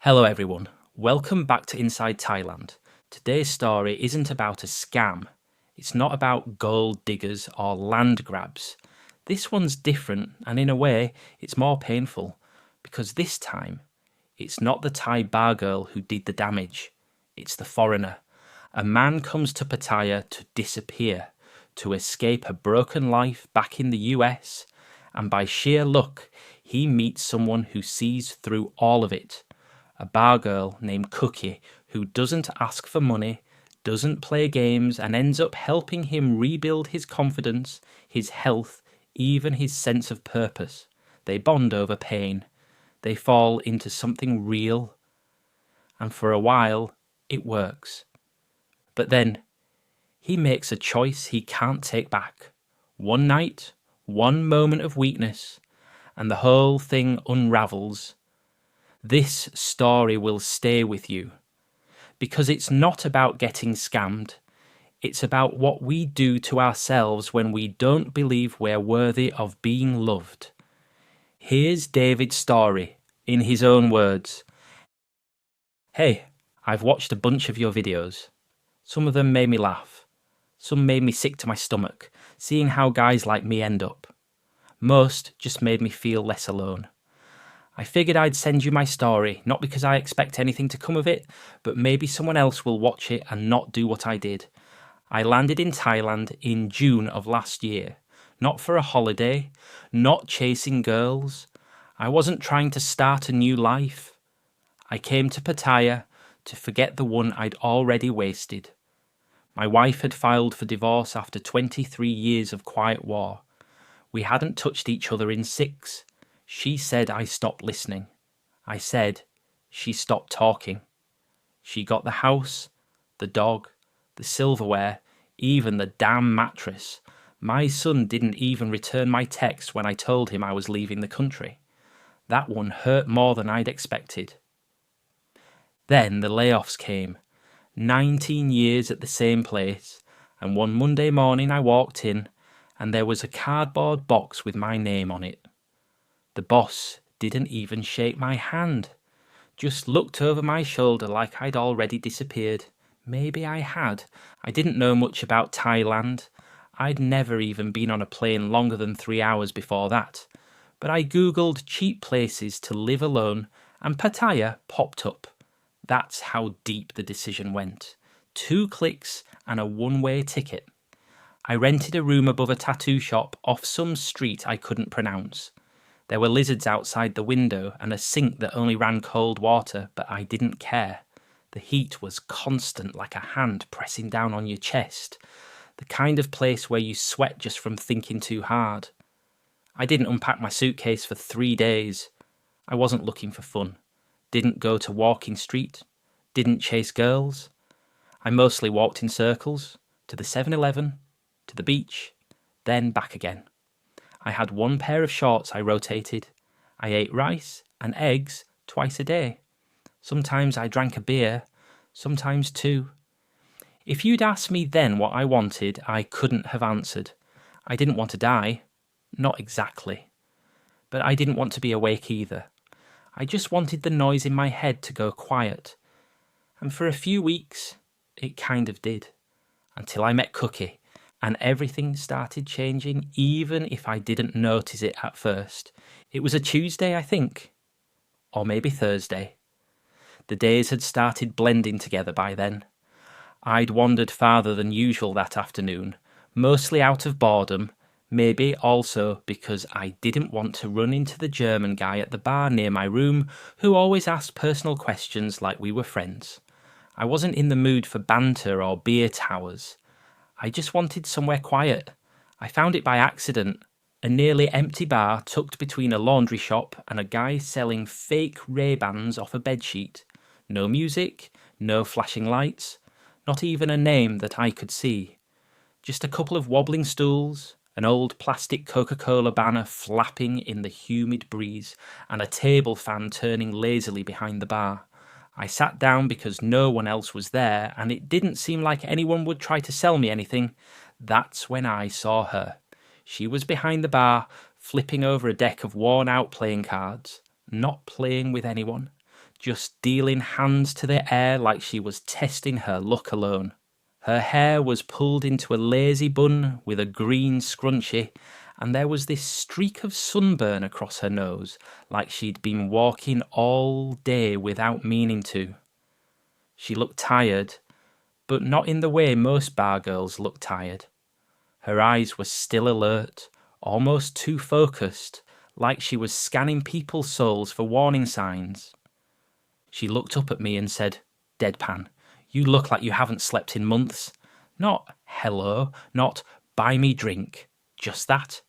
Hello everyone, welcome back to Inside Thailand. Today's story isn't about a scam. It's not about gold diggers or land grabs. This one's different and in a way it's more painful because this time it's not the Thai bargirl who did the damage. It's the foreigner. A man comes to Pattaya to disappear, to escape a broken life back in the US, and by sheer luck he meets someone who sees through all of it. A bar girl named Cookie who doesn't ask for money, doesn't play games, and ends up helping him rebuild his confidence, his health, even his sense of purpose. They bond over pain. They fall into something real. And for a while, it works. But then, he makes a choice he can't take back. One night, one moment of weakness, and the whole thing unravels. This story will stay with you because it's not about getting scammed. It's about what we do to ourselves when we don't believe we're worthy of being loved. Here's David's story in his own words. Hey, I've watched a bunch of your videos. Some of them made me laugh. Some made me sick to my stomach, seeing how guys like me end up. Most just made me feel less alone. I figured I'd send you my story, not because I expect anything to come of it, but maybe someone else will watch it and not do what I did. I landed in Thailand in June of last year. Not for a holiday, not chasing girls. I wasn't trying to start a new life. I came to Pattaya to forget the one I'd already wasted. My wife had filed for divorce after 23 years of quiet war. We hadn't touched each other in 6. She said I stopped listening. I said she stopped talking. She got the house, the dog, the silverware, even the damn mattress. My son didn't even return my text when I told him I was leaving the country. That one hurt more than I'd expected. Then the layoffs came. 19 years at the same place, and one Monday morning I walked in, and there was a cardboard box with my name on it. The boss didn't even shake my hand, just looked over my shoulder like I'd already disappeared. Maybe I had. I didn't know much about Thailand. I'd never even been on a plane longer than 3 hours before that. But I googled cheap places to live alone and Pattaya popped up. That's how deep the decision went. 2 clicks and a one-way ticket. I rented a room above a tattoo shop off some street I couldn't pronounce. There were lizards outside the window and a sink that only ran cold water, but I didn't care. The heat was constant, like a hand pressing down on your chest. The kind of place where you sweat just from thinking too hard. I didn't unpack my suitcase for 3 days. I wasn't looking for fun. Didn't go to Walking Street. Didn't chase girls. I mostly walked in circles, to the 7-Eleven, to the beach, then back again. I had 1 pair of shorts I rotated. I ate rice and eggs twice a day. Sometimes I drank a beer, sometimes 2. If you'd asked me then what I wanted, I couldn't have answered. I didn't want to die. Not exactly. But I didn't want to be awake either. I just wanted the noise in my head to go quiet. And for a few weeks, it kind of did. Until I met Cookie. And everything started changing, even if I didn't notice it at first. It was a Tuesday, I think. Or maybe Thursday. The days had started blending together by then. I'd wandered farther than usual that afternoon, mostly out of boredom, maybe also because I didn't want to run into the German guy at the bar near my room who always asked personal questions like we were friends. I wasn't in the mood for banter or beer towers. I just wanted somewhere quiet. I found it by accident. A nearly empty bar tucked between a laundry shop and a guy selling fake Ray-Bans off a bedsheet. No music, no flashing lights, not even a name that I could see. Just a couple of wobbling stools, an old plastic Coca-Cola banner flapping in the humid breeze, and a table fan turning lazily behind the bar. I sat down because no one else was there, and it didn't seem like anyone would try to sell me anything. That's when I saw her. She was behind the bar, flipping over a deck of worn-out playing cards, not playing with anyone, just dealing hands to the air like she was testing her luck alone. Her hair was pulled into a lazy bun with a green scrunchie, and there was this streak of sunburn across her nose, like she'd been walking all day without meaning to. She looked tired, but not in the way most bar girls look tired. Her eyes were still alert, almost too focused, like she was scanning people's souls for warning signs. She looked up at me and said, deadpan, "You look like you haven't slept in months." Not hello, not buy me drink, just that.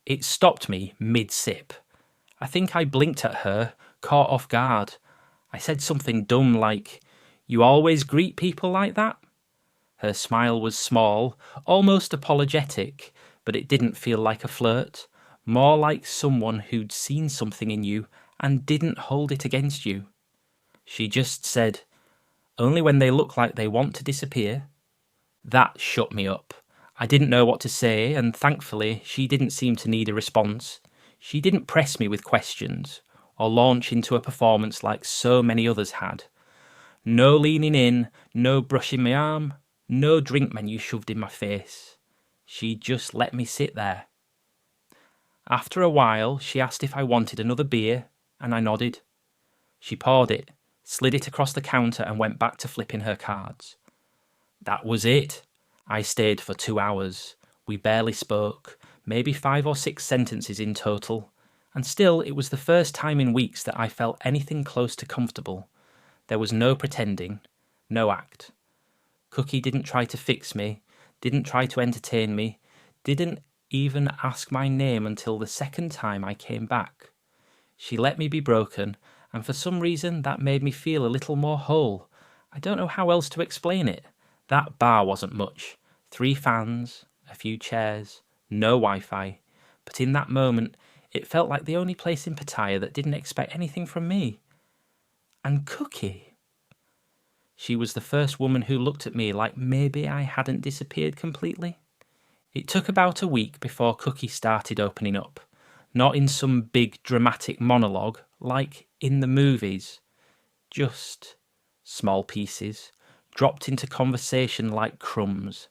It stopped me mid-sip. I think I blinked at her, caught off guard. I said something dumb like, "You always greet people like that?" Her smile was small, almost apologetic, but it didn't feel like a flirt, more like someone who'd seen something in you and didn't hold it against you. She just said, "Only when they look like they want to disappear." That shut me up. I didn't know what to say, and thankfully she didn't seem to need a response. She didn't press me with questions, or launch into a performance like so many others had. No leaning in, no brushing my arm, no drink menu shoved in my face. She just let me sit there. After a while, she asked if I wanted another beer, and I nodded. She poured it, slid it across the counter and went back to flipping her cards. That was it. I stayed for 2 hours. We barely spoke, maybe 5 or 6 sentences in total, and still it was the first time in weeks that I felt anything close to comfortable. There was no pretending, no act. Cookie didn't try to fix me, didn't try to entertain me, didn't even ask my name until the second time I came back. She let me be broken, and for some reason that made me feel a little more whole. I don't know how else to explain it. That bar wasn't much. 3 fans, a few chairs, no Wi-Fi. But in that moment, it felt like the only place in Pattaya that didn't expect anything from me. And Cookie. She was the first woman who looked at me like maybe I hadn't disappeared completely. It took about a week before Cookie started opening up. Not in some big dramatic monologue, like in the movies. Just small pieces, dropped into conversation like crumbs.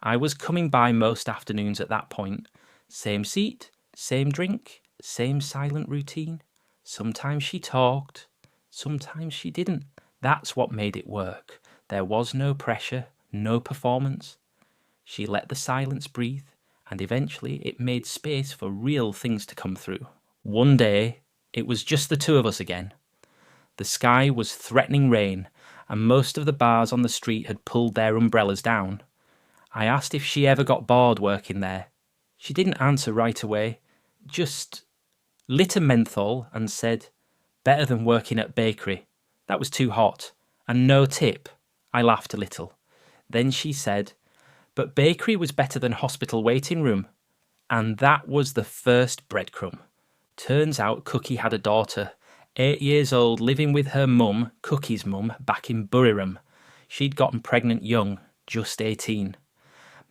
I was coming by most afternoons at that point. Same seat, same drink, same silent routine. Sometimes she talked, sometimes she didn't. That's what made it work. There was no pressure, no performance. She let the silence breathe, and eventually it made space for real things to come through. One day, it was just the 2 of us again. The sky was threatening rain, and most of the bars on the street had pulled their umbrellas down. I asked if she ever got bored working there. She didn't answer right away, just lit a menthol and said, "Better than working at bakery. That was too hot. And no tip." I laughed a little. Then she said, "But bakery was better than hospital waiting room." And that was the first breadcrumb. Turns out Cookie had a daughter, 8 years old, living with her mum, Cookie's mum, back in Buriram. She'd gotten pregnant young, just 18.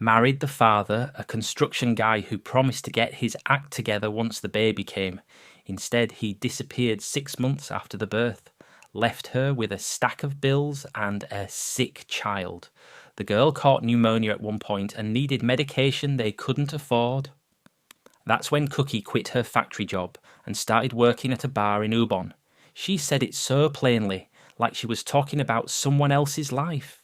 Married the father, a construction guy who promised to get his act together once the baby came. Instead, he disappeared 6 months after the birth. Left her with a stack of bills and a sick child. The girl caught pneumonia at one point and needed medication they couldn't afford. That's when Cookie quit her factory job and started working at a bar in Ubon. She said it so plainly, like she was talking about someone else's life.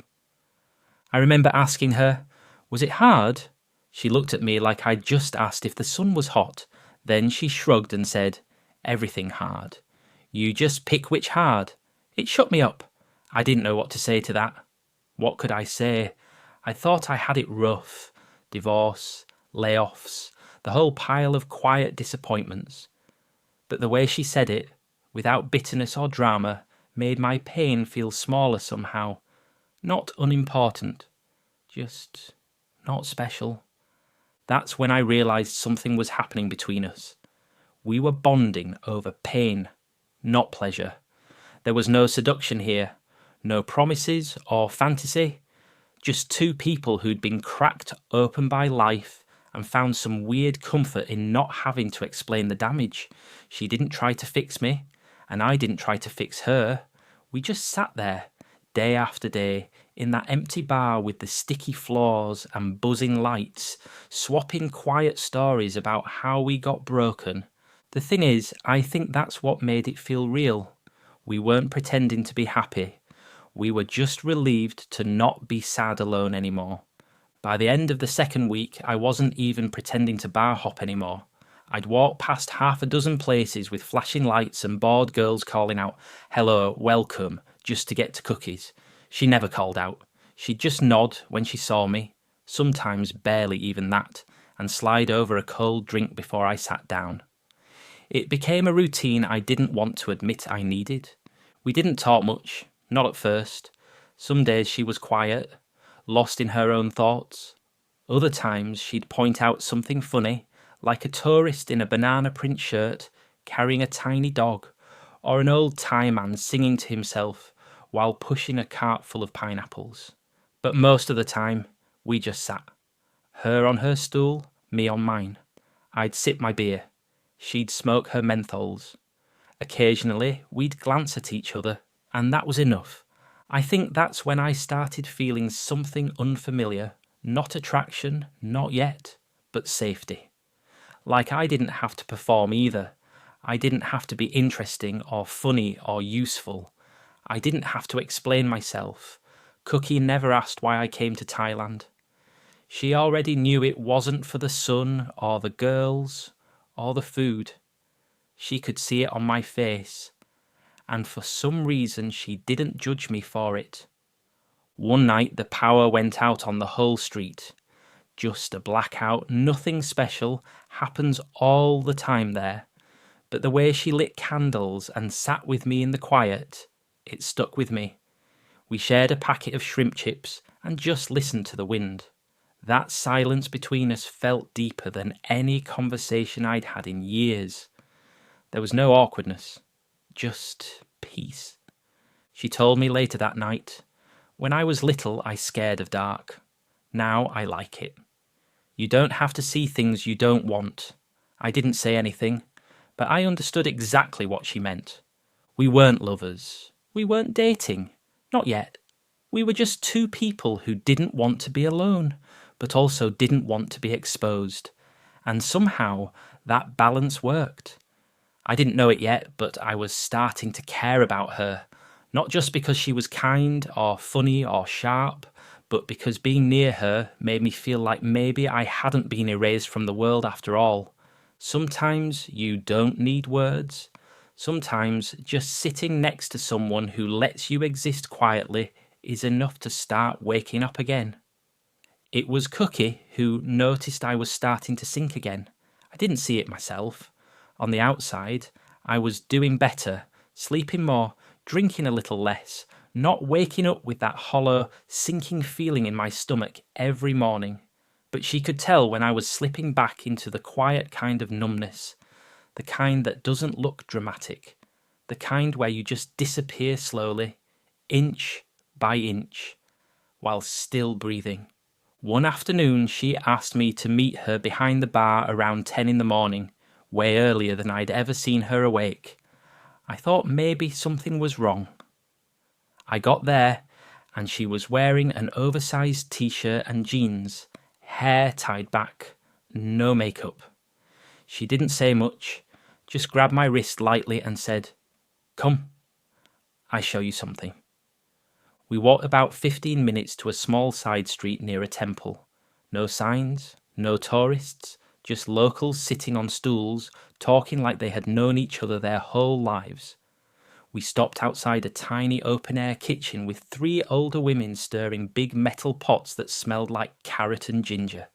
I remember asking her, "Was it hard?" She looked at me like I'd just asked if the sun was hot. Then she shrugged and said, "Everything hard. You just pick which hard." It shut me up. I didn't know what to say to that. What could I say? I thought I had it rough. Divorce, layoffs, the whole pile of quiet disappointments. But the way she said it, without bitterness or drama, made my pain feel smaller somehow. Not unimportant. Just not special. That's when I realised something was happening between us. We were bonding over pain, not pleasure. There was no seduction here, no promises or fantasy, just 2 people who'd been cracked open by life and found some weird comfort in not having to explain the damage. She didn't try to fix me, And I didn't try to fix her. We just sat there, day after day, in that empty bar with the sticky floors and buzzing lights, swapping quiet stories about how we got broken. The thing is, I think that's what made it feel real. We weren't pretending to be happy. We were just relieved to not be sad alone anymore. By the end of the second week, I wasn't even pretending to bar hop anymore. I'd walk past half a dozen places with flashing lights and bored girls calling out, "Hello, welcome," just to get to cookies. She never called out. She'd just nod when she saw me, sometimes barely even that, and slide over a cold drink before I sat down. It became a routine I didn't want to admit I needed. We didn't talk much, not at first. Some days she was quiet, lost in her own thoughts. Other times she'd point out something funny, like a tourist in a banana print shirt carrying a tiny dog, or an old Thai man singing to himself while pushing a cart full of pineapples. But most of the time, we just sat. Her on her stool, me on mine. I'd sip my beer. She'd smoke her menthols. Occasionally, we'd glance at each other, and that was enough. I think that's when I started feeling something unfamiliar. Not attraction, not yet, but safety. Like I didn't have to perform either. I didn't have to be interesting or funny or useful. I didn't have to explain myself. Cookie never asked why I came to Thailand. She already knew it wasn't for the sun or the girls or the food. She could see it on my face, and for some reason she didn't judge me for it. One night the power went out on the whole street. Just a blackout, nothing special, happens all the time there. But the way she lit candles and sat with me in the quiet, it stuck with me. We shared a packet of shrimp chips and just listened to the wind. That silence between us felt deeper than any conversation I'd had in years. There was no awkwardness, just peace. She told me later that night, "When I was little, I scared of dark. Now I like it. You don't have to see things you don't want." I didn't say anything, but I understood exactly what she meant. We weren't lovers. We weren't dating. Not yet. We were just two people who didn't want to be alone, but also didn't want to be exposed. And somehow that balance worked. I didn't know it yet, but I was starting to care about her. Not just because she was kind or funny or sharp, but because being near her made me feel like maybe I hadn't been erased from the world after all. Sometimes you don't need words. Sometimes just sitting next to someone who lets you exist quietly is enough to start waking up again. It was Cookie who noticed I was starting to sink again. I didn't see it myself. On the outside, I was doing better, sleeping more, drinking a little less, not waking up with that hollow, sinking feeling in my stomach every morning. But she could tell when I was slipping back into the quiet kind of numbness, the kind that doesn't look dramatic, the kind where you just disappear slowly, inch by inch, while still breathing. One afternoon, she asked me to meet her behind the bar around 10 in the morning, way earlier than I'd ever seen her awake. I thought maybe something was wrong. I got there, and she was wearing an oversized t-shirt and jeans, hair tied back, no makeup. She didn't say much, just grabbed my wrist lightly and said, "Come, I show you something." We walked about 15 minutes to a small side street near a temple. No signs, no tourists, just locals sitting on stools, talking like they had known each other their whole lives. We stopped outside a tiny open-air kitchen with 3 older women stirring big metal pots that smelled like carrot and ginger.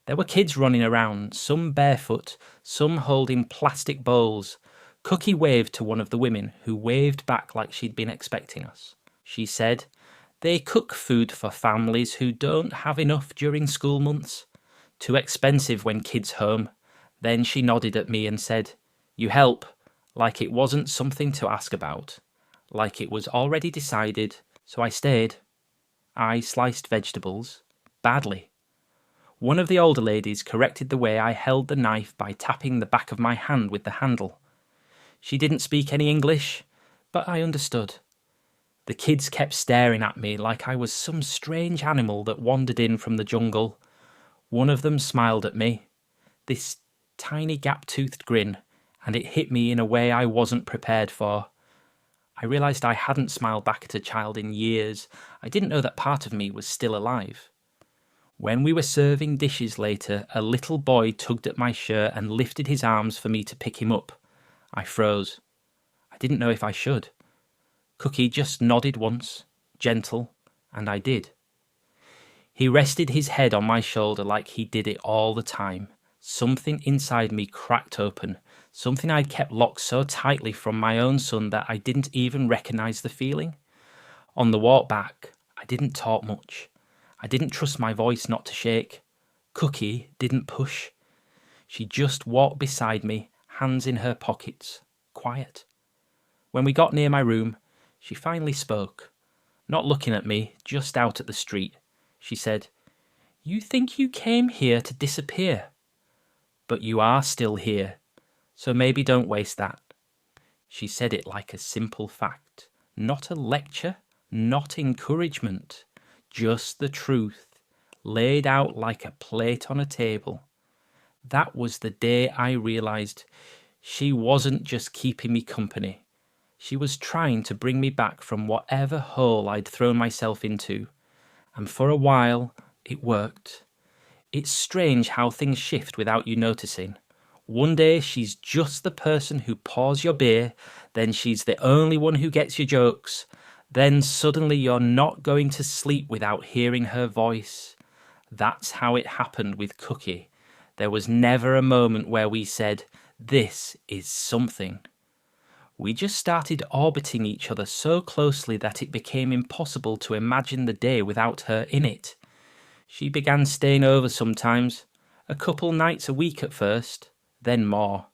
There were kids running around, some barefoot, some holding plastic bowls. Cookie waved to one of the women, who waved back like she'd been expecting us. She said, "They cook food for families who don't have enough during school months. Too expensive when kids home." Then she nodded at me and said, "You help," like it wasn't something to ask about, like it was already decided, so I stayed. I sliced vegetables, badly. One of the older ladies corrected the way I held the knife by tapping the back of my hand with the handle. She didn't speak any English, but I understood. The kids kept staring at me like I was some strange animal that wandered in from the jungle. One of them smiled at me, this tiny gap-toothed grin, and it hit me in a way I wasn't prepared for. I realised I hadn't smiled back at a child in years. I didn't know that part of me was still alive. When we were serving dishes later, a little boy tugged at my shirt and lifted his arms for me to pick him up. I froze. I didn't know if I should. Cookie just nodded once, gentle, and I did. He rested his head on my shoulder like he did it all the time. Something inside me cracked open, something I'd kept locked so tightly from my own son that I didn't even recognise the feeling. On the walk back, I didn't talk much. I didn't trust my voice not to shake. Cookie didn't push. She just walked beside me, hands in her pockets, quiet. When we got near my room, she finally spoke. Not looking at me, just out at the street. She said, "You think you came here to disappear, but you are still here, so maybe don't waste that." She said it like a simple fact, not a lecture, not encouragement, just the truth, laid out like a plate on a table. That was the day I realised she wasn't just keeping me company. She was trying to bring me back from whatever hole I'd thrown myself into. And for a while, it worked. It's strange how things shift without you noticing. One day she's just the person who pours your beer, then she's the only one who gets your jokes. Then suddenly you're not going to sleep without hearing her voice. That's how it happened with Cookie. There was never a moment where we said, "This is something." We just started orbiting each other so closely that it became impossible to imagine the day without her in it. She began staying over sometimes, a couple nights a week at first, then more.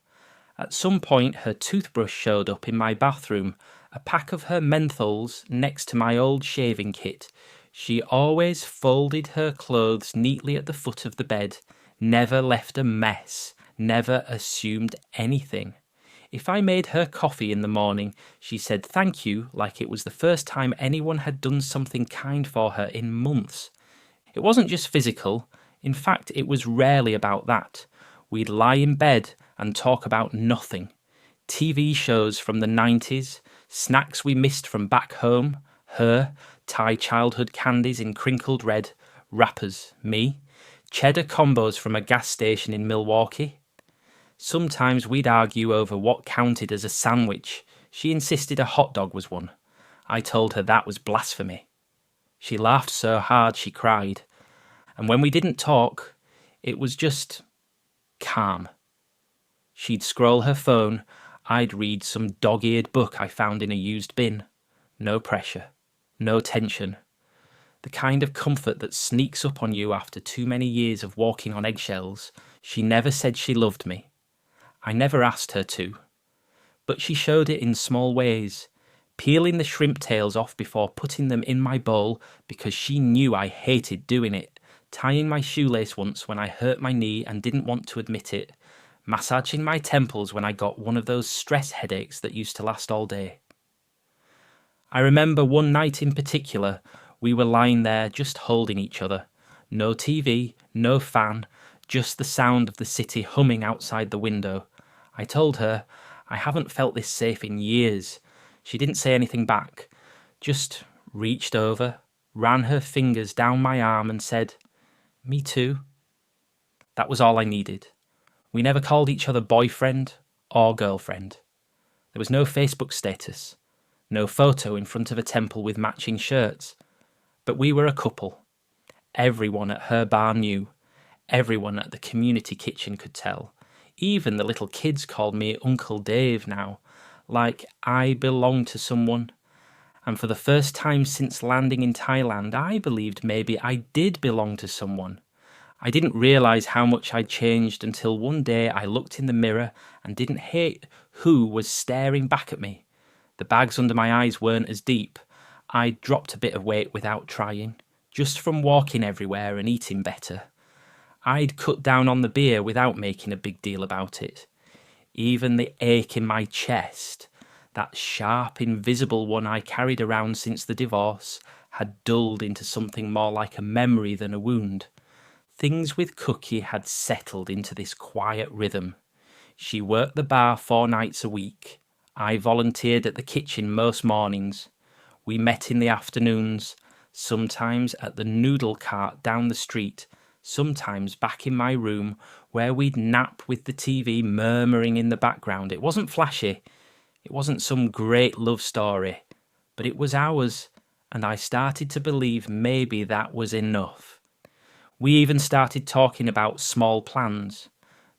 At some point her toothbrush showed up in my bathroom, a pack of her menthols next to my old shaving kit. She always folded her clothes neatly at the foot of the bed, never left a mess, never assumed anything. If I made her coffee in the morning, she said thank you like it was the first time anyone had done something kind for her in months. It wasn't just physical. In fact, it was rarely about that. We'd lie in bed and talk about nothing. TV shows from the 90s, snacks we missed from back home, her, Thai childhood candies in crinkled red, wrappers, me, cheddar combos from a gas station in Milwaukee. Sometimes we'd argue over what counted as a sandwich. She insisted a hot dog was one. I told her that was blasphemy. She laughed so hard she cried. And when we didn't talk, it was just calm. She'd scroll her phone, I'd read some dog-eared book I found in a used bin. No pressure, no tension. The kind of comfort that sneaks up on you after too many years of walking on eggshells. She never said she loved me. I never asked her to. But she showed it in small ways, peeling the shrimp tails off before putting them in my bowl because she knew I hated doing it, tying my shoelace once when I hurt my knee and didn't want to admit it, massaging my temples when I got one of those stress headaches that used to last all day. I remember one night in particular, we were lying there just holding each other. No TV, no fan, just the sound of the city humming outside the window. I told her, I haven't felt this safe in years. She didn't say anything back, just reached over, ran her fingers down my arm and said, "Me too." That was all I needed. We never called each other boyfriend or girlfriend. There was no Facebook status, no photo in front of a temple with matching shirts. But we were a couple. Everyone at her bar knew. Everyone at the community kitchen could tell. Even the little kids called me Uncle Dave now, like I belonged to someone. And for the first time since landing in Thailand, I believed maybe I did belong to someone. I didn't realise how much I'd changed until one day I looked in the mirror and didn't hate who was staring back at me. The bags under my eyes weren't as deep. I'd dropped a bit of weight without trying, just from walking everywhere and eating better. I'd cut down on the beer without making a big deal about it. Even the ache in my chest, that sharp, invisible one I carried around since the divorce, had dulled into something more like a memory than a wound. Things with Cookie had settled into this quiet rhythm. She worked the bar 4 nights a week. I volunteered at the kitchen most mornings. We met in the afternoons, sometimes at the noodle cart down the street, sometimes back in my room where we'd nap with the TV murmuring in the background. It wasn't flashy, it wasn't some great love story, but it was ours, and I started to believe maybe that was enough. We even started talking about small plans.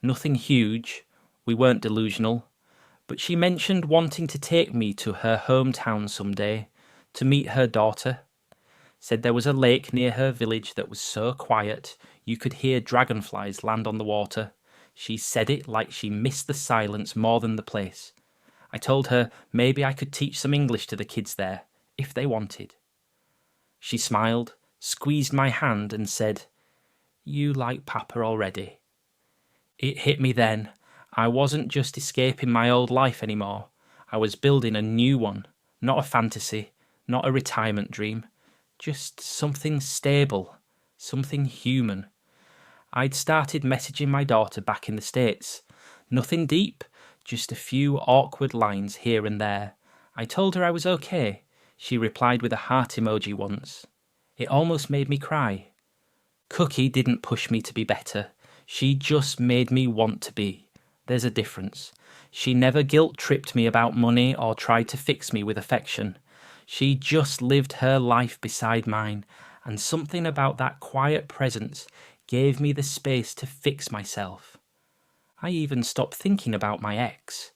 Nothing huge, we weren't delusional, but she mentioned wanting to take me to her hometown someday, to meet her daughter. Said there was a lake near her village that was so quiet you could hear dragonflies land on the water. She said it like she missed the silence more than the place. I told her maybe I could teach some English to the kids there, if they wanted. She smiled, squeezed my hand and said, "You like Papa already." It hit me then. I wasn't just escaping my old life anymore. I was building a new one, not a fantasy, not a retirement dream, just something stable, something human. I'd started messaging my daughter back in the States. Nothing deep, just a few awkward lines here and there. I told her I was okay. She replied with a heart emoji once. It almost made me cry. Cookie didn't push me to be better. She just made me want to be. There's a difference. She never guilt-tripped me about money or tried to fix me with affection. She just lived her life beside mine, and something about that quiet presence gave me the space to fix myself. I even stopped thinking about my ex.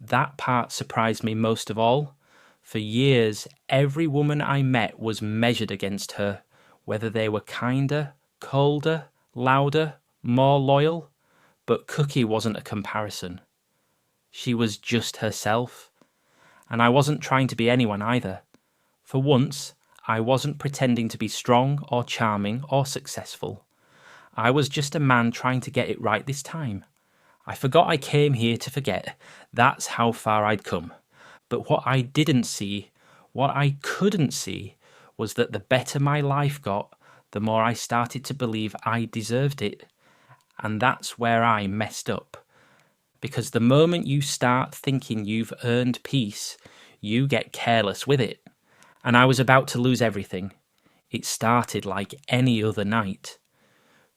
That part surprised me most of all. For years, every woman I met was measured against her, whether they were kinder, colder, louder, more loyal. But Cookie wasn't a comparison. She was just herself. And I wasn't trying to be anyone either. For once, I wasn't pretending to be strong or charming or successful. I was just a man trying to get it right this time. I forgot I came here to forget. That's how far I'd come. But what I didn't see, what I couldn't see, was that the better my life got, the more I started to believe I deserved it. And that's where I messed up. Because the moment you start thinking you've earned peace, you get careless with it. And I was about to lose everything. It started like any other night.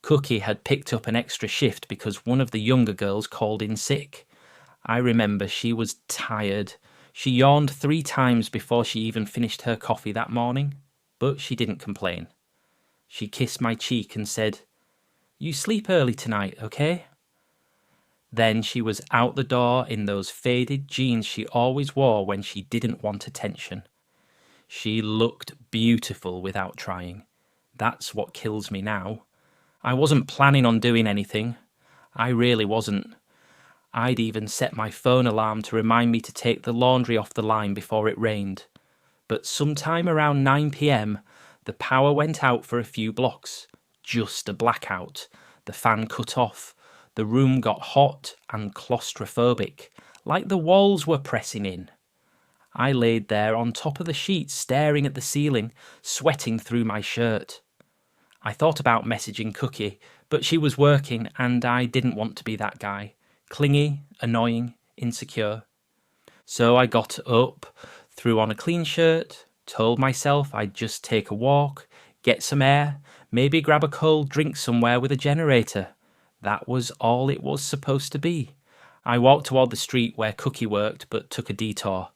Cookie had picked up an extra shift because one of the younger girls called in sick. I remember she was tired. She yawned 3 times before she even finished her coffee that morning. But she didn't complain. She kissed my cheek and said, "You sleep early tonight, okay?" Then she was out the door in those faded jeans she always wore when she didn't want attention. She looked beautiful without trying. That's what kills me now. I wasn't planning on doing anything. I really wasn't. I'd even set my phone alarm to remind me to take the laundry off the line before it rained. But sometime around 9 p.m, the power went out for a few blocks. Just a blackout. The fan cut off. The room got hot and claustrophobic, like the walls were pressing in. I laid there on top of the sheets, staring at the ceiling, sweating through my shirt. I thought about messaging Cookie, but she was working and I didn't want to be that guy. Clingy, annoying, insecure. So I got up, threw on a clean shirt, told myself I'd just take a walk, get some air, maybe grab a cold drink somewhere with a generator. That was all it was supposed to be. I walked toward the street where Cookie worked, but took a detour.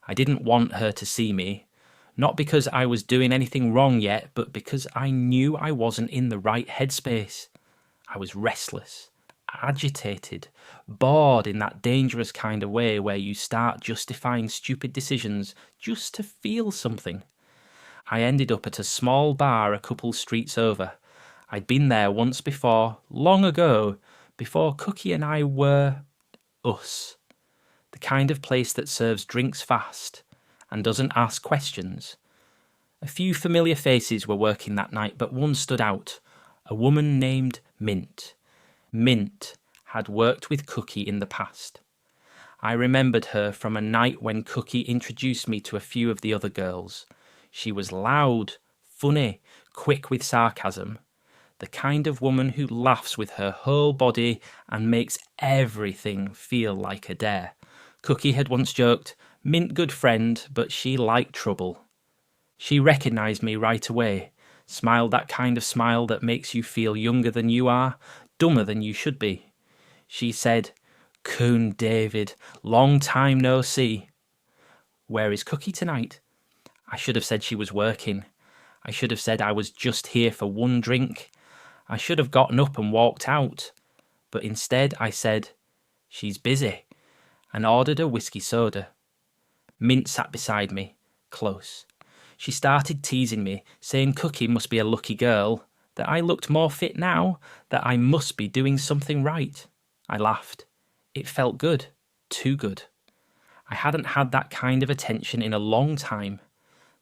I didn't want her to see me. Not because I was doing anything wrong yet, but because I knew I wasn't in the right headspace. I was restless, agitated, bored in that dangerous kind of way where you start justifying stupid decisions just to feel something. I ended up at a small bar a couple streets over. I'd been there once before, long ago, before Cookie and I were us. The kind of place that serves drinks fast and doesn't ask questions. A few familiar faces were working that night, but one stood out. A woman named Mint. Mint had worked with Cookie in the past. I remembered her from a night when Cookie introduced me to a few of the other girls. She was loud, funny, quick with sarcasm. The kind of woman who laughs with her whole body and makes everything feel like a dare. Cookie had once joked, "Mint good friend, but she liked trouble." She recognised me right away, smiled that kind of smile that makes you feel younger than you are, dumber than you should be. She said, "Coon David, long time no see." "Where is Cookie tonight?" I should have said she was working. I should have said I was just here for one drink. I should have gotten up and walked out. But instead I said, "She's busy," and ordered a whiskey soda. Mint sat beside me, close. She started teasing me, saying Cookie must be a lucky girl, that I looked more fit now, that I must be doing something right. I laughed. It felt good, too good. I hadn't had that kind of attention in a long time,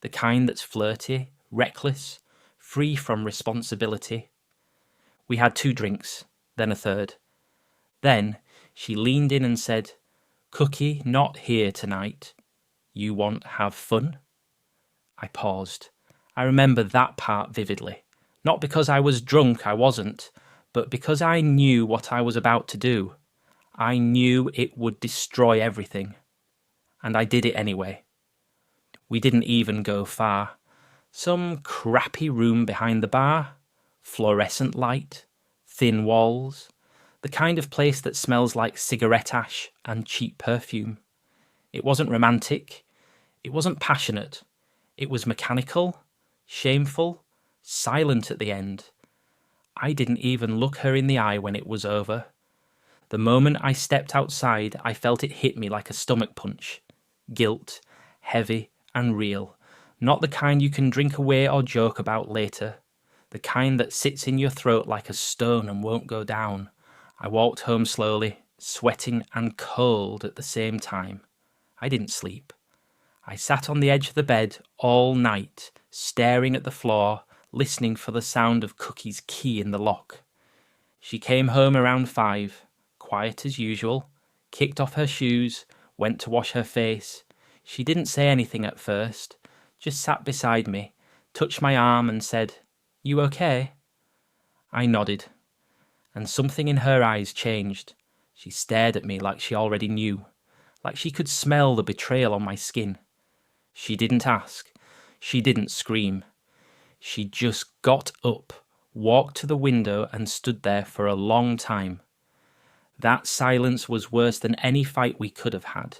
the kind that's flirty, reckless, free from responsibility. We had 2 drinks, then a third. Then she leaned in and said, "Cookie not here tonight. You want have fun?" I paused. I remember that part vividly. Not because I was drunk, I wasn't, but because I knew what I was about to do. I knew it would destroy everything. And I did it anyway. We didn't even go far. Some crappy room behind the bar, fluorescent light, thin walls, the kind of place that smells like cigarette ash and cheap perfume. It wasn't romantic. It wasn't passionate. It was mechanical, shameful, silent at the end. I didn't even look her in the eye when it was over. The moment I stepped outside, I felt it hit me like a stomach punch. Guilt, heavy and real. Not the kind you can drink away or joke about later. The kind that sits in your throat like a stone and won't go down. I walked home slowly, sweating and cold at the same time. I didn't sleep. I sat on the edge of the bed all night, staring at the floor, listening for the sound of Cookie's key in the lock. She came home around 5, quiet as usual, kicked off her shoes, went to wash her face. She didn't say anything at first, just sat beside me, touched my arm and said, "You okay?" I nodded, and something in her eyes changed. She stared at me like she already knew, like she could smell the betrayal on my skin. She didn't ask. She didn't scream. She just got up, walked to the window and stood there for a long time. That silence was worse than any fight we could have had.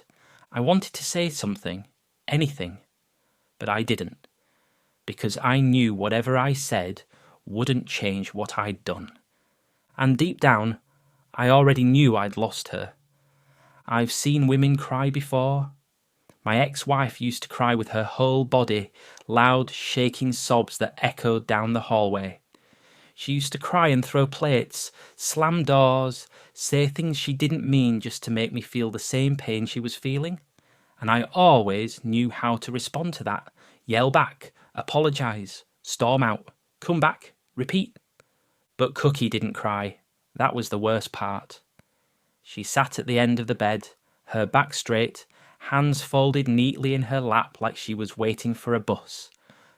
I wanted to say something, anything, but I didn't, because I knew whatever I said wouldn't change what I'd done. And deep down, I already knew I'd lost her. I've seen women cry before. My ex-wife used to cry with her whole body, loud, shaking sobs that echoed down the hallway. She used to cry and throw plates, slam doors, say things she didn't mean just to make me feel the same pain she was feeling. And I always knew how to respond to that. Yell back, apologise, storm out, come back, repeat. But Cookie didn't cry. That was the worst part. She sat at the end of the bed, her back straight, hands folded neatly in her lap like she was waiting for a bus.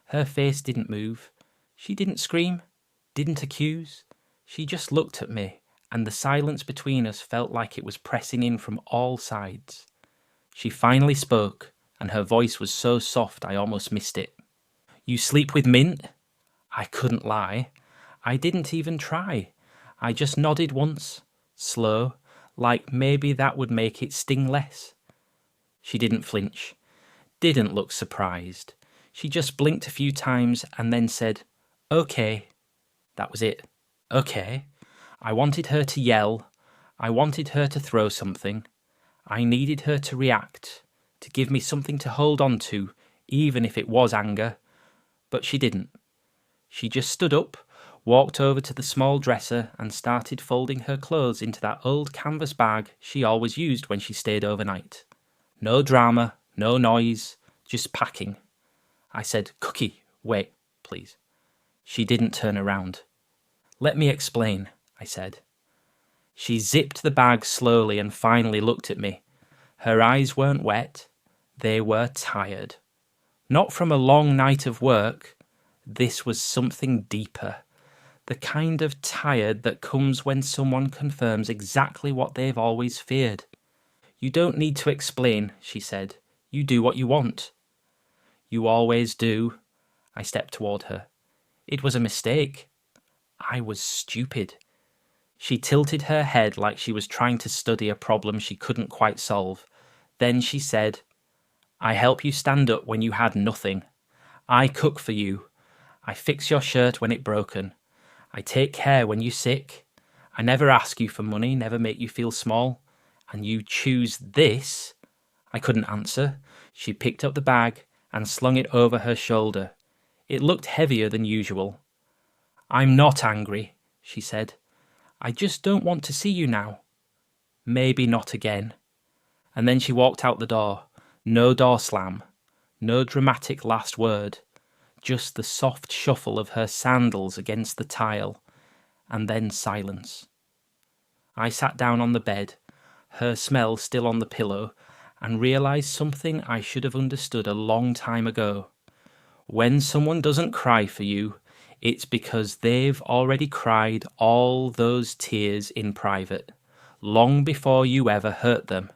Her face didn't move. She didn't scream, didn't accuse. She just looked at me, and the silence between us felt like it was pressing in from all sides. She finally spoke, and her voice was so soft I almost missed it. "You sleep with Mint?" I couldn't lie. I didn't even try. I just nodded once, slow, like maybe that would make it sting less. She didn't flinch, didn't look surprised. She just blinked a few times and then said, "Okay." That was it. Okay. I wanted her to yell. I wanted her to throw something. I needed her to react, to give me something to hold on to, even if it was anger. But she didn't. She just stood up, walked over to the small dresser and started folding her clothes into that old canvas bag she always used when she stayed overnight. No drama, no noise, just packing. I said, "Cookie, wait, please." She didn't turn around. "Let me explain," I said. She zipped the bag slowly and finally looked at me. Her eyes weren't wet, they were tired. Not from a long night of work. This was something deeper. The kind of tired that comes when someone confirms exactly what they've always feared. You don't need to explain, she said. You do what you want. You always do. I stepped toward her. It was a mistake. I was stupid. She tilted her head like she was trying to study a problem she couldn't quite solve. Then she said, I help you stand up when you had nothing. I cook for you. I fix your shirt when it's broken. I take care when you're sick. I never ask you for money, never make you feel small. And you choose this? I couldn't answer. She picked up the bag and slung it over her shoulder. It looked heavier than usual. I'm not angry, she said. I just don't want to see you now. Maybe not again. And then she walked out the door. No door slam. No dramatic last word. Just the soft shuffle of her sandals against the tile. And then silence. I sat down on the bed, her smell still on the pillow, and realised something I should have understood a long time ago. When someone doesn't cry for you, it's because they've already cried all those tears in private, long before you ever hurt them.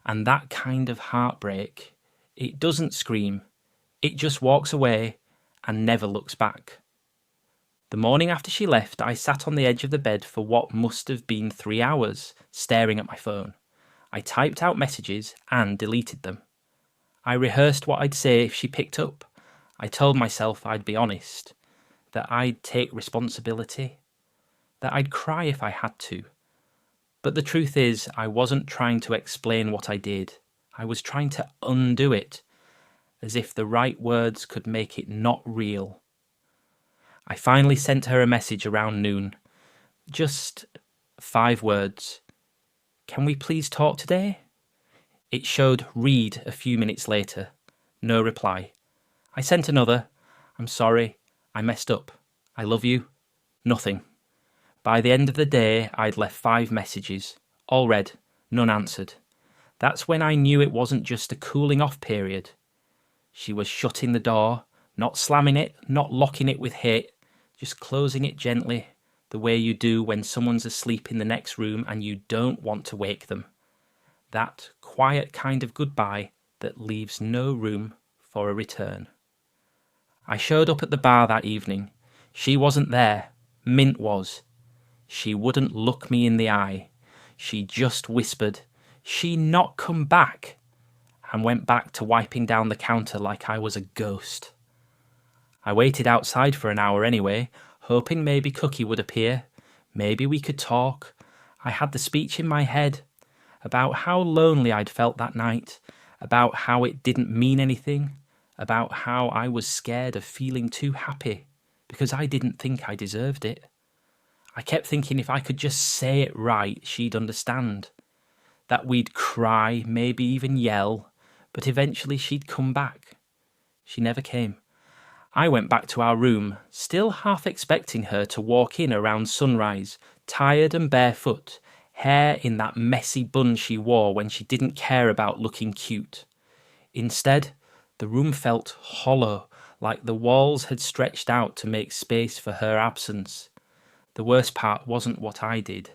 And that kind of heartbreak, it doesn't scream, it just walks away and never looks back. The morning after she left, I sat on the edge of the bed for what must have been 3 hours, staring at my phone. I typed out messages and deleted them. I rehearsed what I'd say if she picked up. I told myself I'd be honest, that I'd take responsibility, that I'd cry if I had to. But the truth is, I wasn't trying to explain what I did. I was trying to undo it, as if the right words could make it not real. I finally sent her a message around noon. Just 5 words. Can we please talk today? It showed read a few minutes later. No reply. I sent another. I'm sorry. I messed up. I love you. Nothing. By the end of the day, I'd left 5 messages. All read. None answered. That's when I knew it wasn't just a cooling off period. She was shutting the door, not slamming it, not locking it with hate, just closing it gently, the way you do when someone's asleep in the next room and you don't want to wake them. That quiet kind of goodbye that leaves no room for a return. I showed up at the bar that evening. She wasn't there. Mint was. She wouldn't look me in the eye. She just whispered, "She not come back," and went back to wiping down the counter like I was a ghost. I waited outside for an hour anyway, hoping maybe Cookie would appear. Maybe we could talk. I had the speech in my head about how lonely I'd felt that night, about how it didn't mean anything, about how I was scared of feeling too happy because I didn't think I deserved it. I kept thinking if I could just say it right, she'd understand. That we'd cry, maybe even yell, but eventually she'd come back. She never came. I went back to our room, still half expecting her to walk in around sunrise, tired and barefoot, hair in that messy bun she wore when she didn't care about looking cute. Instead, the room felt hollow, like the walls had stretched out to make space for her absence. The worst part wasn't what I did.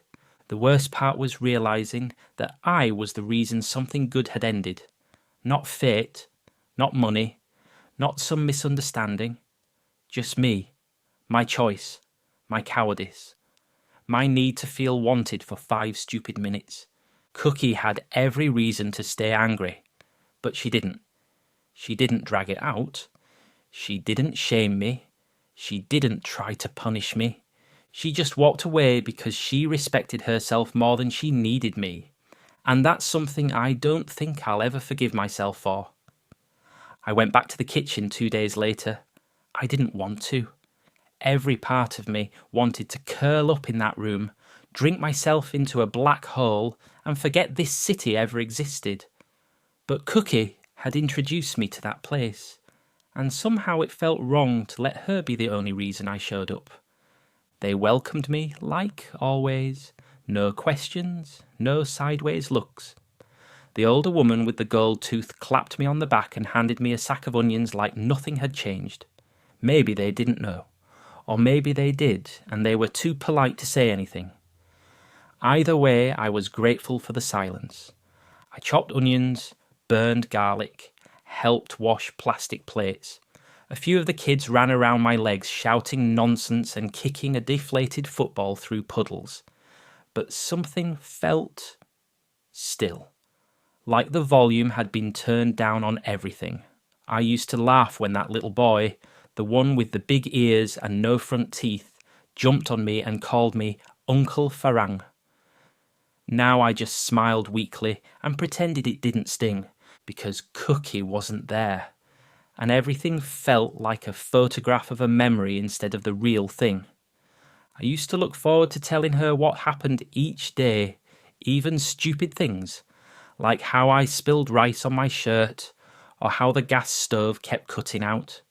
The worst part was realising that I was the reason something good had ended. Not fate, not money, not some misunderstanding. Just me, my choice, my cowardice, my need to feel wanted for 5 stupid minutes. Cookie had every reason to stay angry, but she didn't. She didn't drag it out. She didn't shame me. She didn't try to punish me. She just walked away because she respected herself more than she needed me. And that's something I don't think I'll ever forgive myself for. I went back to the kitchen 2 days later. I didn't want to. Every part of me wanted to curl up in that room, drink myself into a black hole, and forget this city ever existed. But Cookie had introduced me to that place, and somehow it felt wrong to let her be the only reason I showed up. They welcomed me like always, no questions, no sideways looks. The older woman with the gold tooth clapped me on the back and handed me a sack of onions like nothing had changed. Maybe they didn't know. Or maybe they did, and they were too polite to say anything. Either way, I was grateful for the silence. I chopped onions, burned garlic, helped wash plastic plates. A few of the kids ran around my legs shouting nonsense and kicking a deflated football through puddles. But something felt still, like the volume had been turned down on everything. I used to laugh when that little boy, the one with the big ears and no front teeth, jumped on me and called me Uncle Farang. Now I just smiled weakly and pretended it didn't sting, because Cookie wasn't there, and everything felt like a photograph of a memory instead of the real thing. I used to look forward to telling her what happened each day, even stupid things, like how I spilled rice on my shirt, or how the gas stove kept cutting out.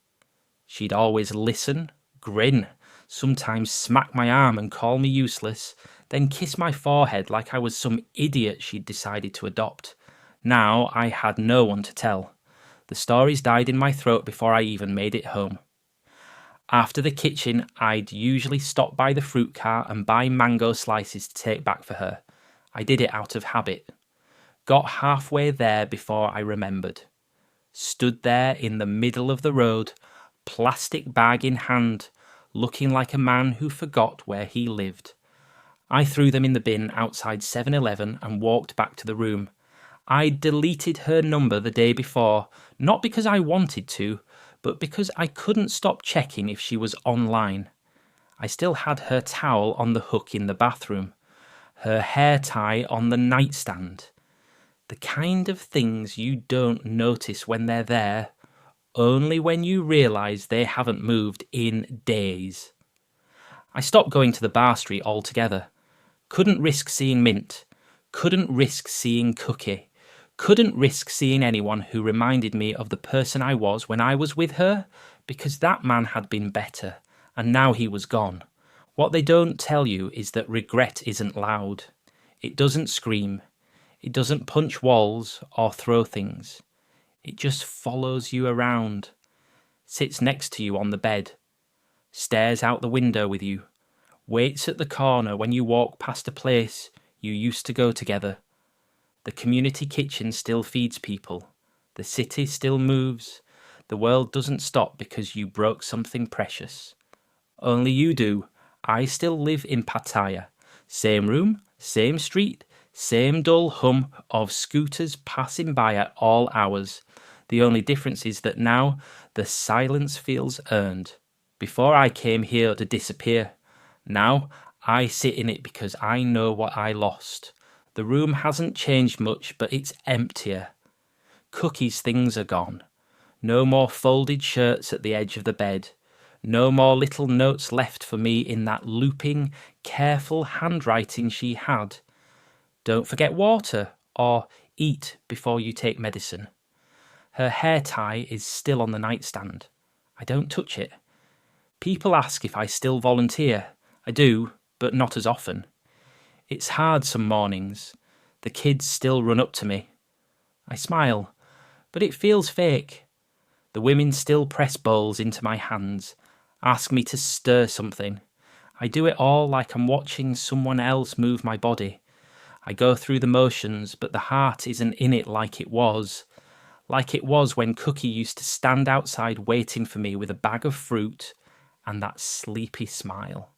She'd always listen, grin, sometimes smack my arm and call me useless, then kiss my forehead like I was some idiot she'd decided to adopt. Now I had no one to tell. The stories died in my throat before I even made it home. After the kitchen, I'd usually stop by the fruit cart and buy mango slices to take back for her. I did it out of habit. Got halfway there before I remembered. Stood there in the middle of the road, plastic bag in hand, looking like a man who forgot where he lived. I threw them in the bin outside 7-Eleven and walked back to the room. I'd deleted her number the day before, not because I wanted to, but because I couldn't stop checking if she was online. I still had her towel on the hook in the bathroom, her hair tie on the nightstand. The kind of things you don't notice when they're there, only when you realise they haven't moved in days. I stopped going to the bar street altogether. Couldn't risk seeing Mint. Couldn't risk seeing Cookie. Couldn't risk seeing anyone who reminded me of the person I was when I was with her, because that man had been better, and now he was gone. What they don't tell you is that regret isn't loud. It doesn't scream. It doesn't punch walls or throw things. It just follows you around, sits next to you on the bed, stares out the window with you, waits at the corner when you walk past a place you used to go together. The community kitchen still feeds people. The city still moves. The world doesn't stop because you broke something precious. Only you do. I still live in Pattaya. Same room, same street, same dull hum of scooters passing by at all hours. The only difference is that now the silence feels earned. Before I came here to disappear. Now I sit in it because I know what I lost. The room hasn't changed much, but it's emptier. Cookie's things are gone. No more folded shirts at the edge of the bed. No more little notes left for me in that looping, careful handwriting she had. Don't forget water, or eat before you take medicine. Her hair tie is still on the nightstand. I don't touch it. People ask if I still volunteer. I do, but not as often. It's hard some mornings. The kids still run up to me. I smile, but it feels fake. The women still press bowls into my hands, ask me to stir something. I do it all like I'm watching someone else move my body. I go through the motions, but the heart isn't in it like it was. Like it was when Cookie used to stand outside waiting for me with a bag of fruit and that sleepy smile.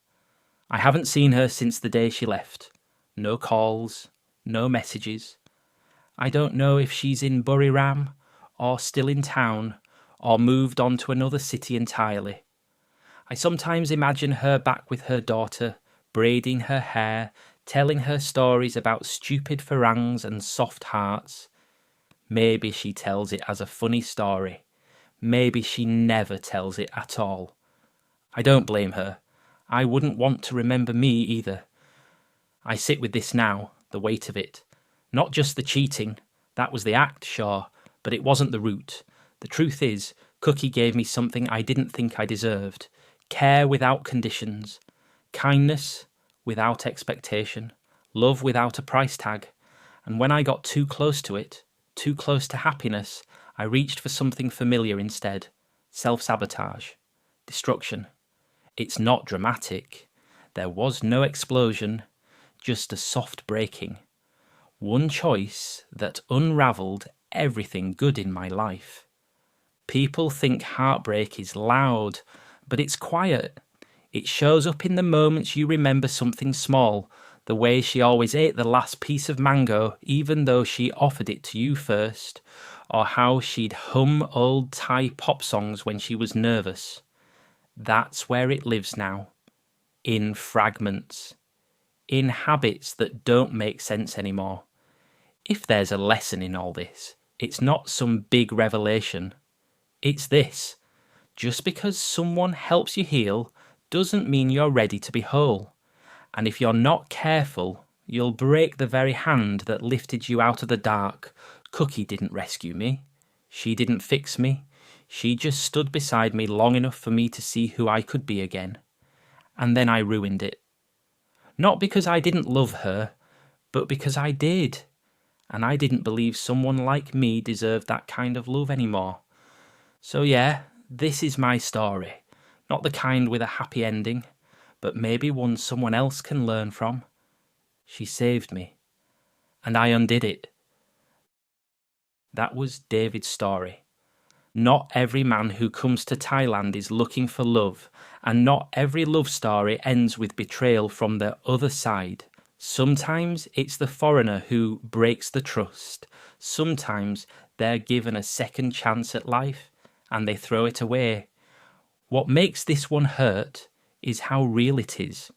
I haven't seen her since the day she left. No calls, no messages. I don't know if she's in Buriram, or still in town, or moved on to another city entirely. I sometimes imagine her back with her daughter, braiding her hair, telling her stories about stupid farangs and soft hearts. Maybe she tells it as a funny story. Maybe she never tells it at all. I don't blame her. I wouldn't want to remember me either. I sit with this now, the weight of it. Not just the cheating. That was the act, sure, but it wasn't the root. The truth is, Cookie gave me something I didn't think I deserved. Care without conditions. Kindness without expectation. Love without a price tag. And when I got too close to it, too close to happiness, I reached for something familiar instead. Self-sabotage. Destruction. It's not dramatic. There was no explosion, just a soft breaking. One choice that unravelled everything good in my life. People think heartbreak is loud, but it's quiet. It shows up in the moments you remember something small, the way she always ate the last piece of mango even though she offered it to you first, or how she'd hum old Thai pop songs when she was nervous. That's where it lives now. In fragments. In habits that don't make sense anymore. If there's a lesson in all this, it's not some big revelation. It's this. Just because someone helps you heal doesn't mean you're ready to be whole. And if you're not careful, you'll break the very hand that lifted you out of the dark. Cookie didn't rescue me. She didn't fix me. She just stood beside me long enough for me to see who I could be again. And then I ruined it. Not because I didn't love her, but because I did. And I didn't believe someone like me deserved that kind of love anymore. So yeah, this is my story. Not the kind with a happy ending, but maybe one someone else can learn from. She saved me. And I undid it. That was David's story. Not every man who comes to Thailand is looking for love, and not every love story ends with betrayal from the other side. Sometimes it's the foreigner who breaks the trust. Sometimes they're given a second chance at life, and they throw it away. What makes this one hurt is how real it is.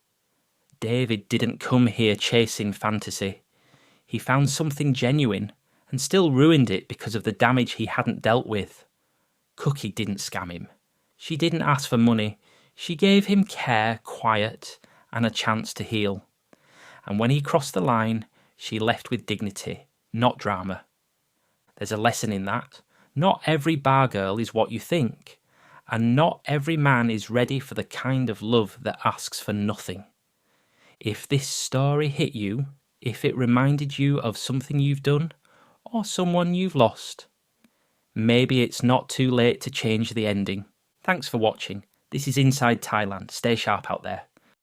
David didn't come here chasing fantasy. He found something genuine and still ruined it because of the damage he hadn't dealt with. Cookie didn't scam him. She didn't ask for money. She gave him care, quiet, and a chance to heal. And when he crossed the line, she left with dignity, not drama. There's a lesson in that. Not every bargirl is what you think. And not every man is ready for the kind of love that asks for nothing. If this story hit you, if it reminded you of something you've done, or someone you've lost, maybe it's not too late to change the ending. Thanks for watching. This is Inside Thailand. Stay sharp out there.